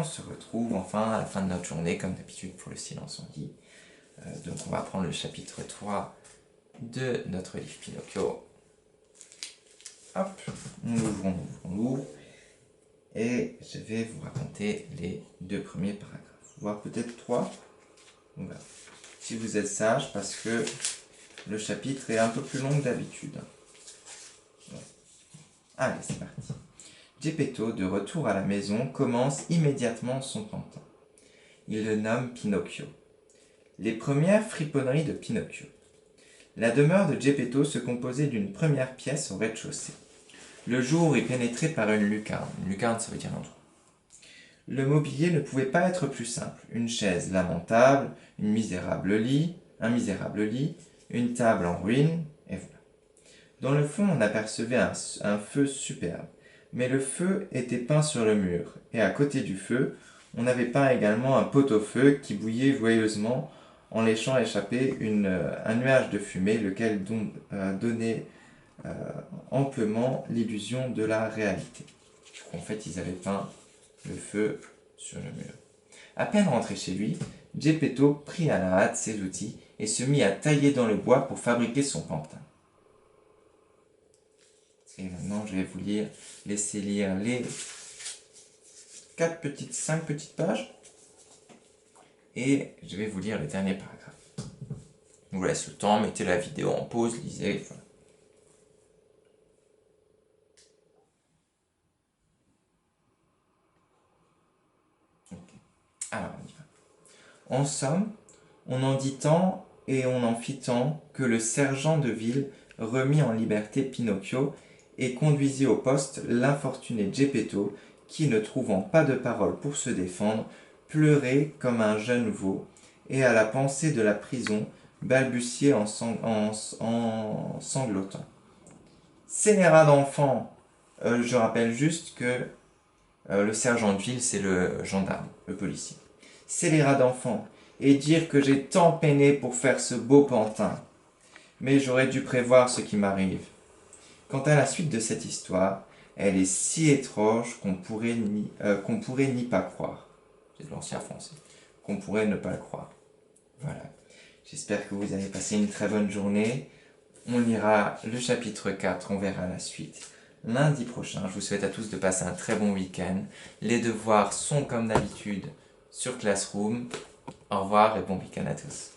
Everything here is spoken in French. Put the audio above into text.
on se retrouve enfin à la fin de notre journée, comme d'habitude pour le silence on dit. Donc on va prendre le chapitre 3 de notre livre Pinocchio. Hop, on l'ouvre. Et je vais vous raconter les 2 premiers paragraphes, voire peut-être 3. Voilà. Si vous êtes sage, parce que le chapitre est un peu plus long que d'habitude. Ouais. Allez, c'est parti. Geppetto, de retour à la maison, commence immédiatement son pantin. Il le nomme Pinocchio. Les premières friponneries de Pinocchio. La demeure de Geppetto se composait d'une première pièce au rez-de-chaussée. Le jour y pénétrait par une lucarne. Une lucarne, ça veut dire un trou. Le mobilier ne pouvait pas être plus simple. Une chaise lamentable, un misérable lit, une table en ruine, et voilà. Dans le fond, on apercevait un feu superbe. Mais le feu était peint sur le mur, et à côté du feu, on avait peint également un pot-au-feu qui bouillait joyeusement en laissant échapper un nuage de fumée, lequel donnait amplement l'illusion de la réalité. En fait, ils avaient peint le feu sur le mur. À peine rentré chez lui, Geppetto prit à la hâte ses outils et se mit à tailler dans le bois pour fabriquer son pantin. Et maintenant, je vais vous laisser lire les 5 petites pages. Et je vais vous lire le dernier paragraphe. Je vous laisse le temps, mettez la vidéo en pause, lisez. Voilà. Okay. Alors, on y va. En somme, on en dit tant et on en fit tant que le sergent de ville remit en liberté Pinocchio et conduisit au poste l'infortuné Geppetto qui, ne trouvant pas de parole pour se défendre, pleurait comme un jeune veau et à la pensée de la prison balbutiait en sanglotant. Scélérat d'enfant. Je rappelle juste que le sergent de ville, c'est le gendarme, le policier. Scélérat d'enfant, et dire que j'ai tant peiné pour faire ce beau pantin. Mais j'aurais dû prévoir ce qui m'arrive. Quant à la suite de cette histoire, elle est si étrange qu'on pourrait n'y pas croire. C'est de l'ancien français. Qu'on pourrait ne pas le croire. Voilà. J'espère que vous avez passé une très bonne journée. On lira le chapitre 4, on verra la suite lundi prochain. Je vous souhaite à tous de passer un très bon week-end. Les devoirs sont comme d'habitude sur Classroom. Au revoir et bon week-end à tous.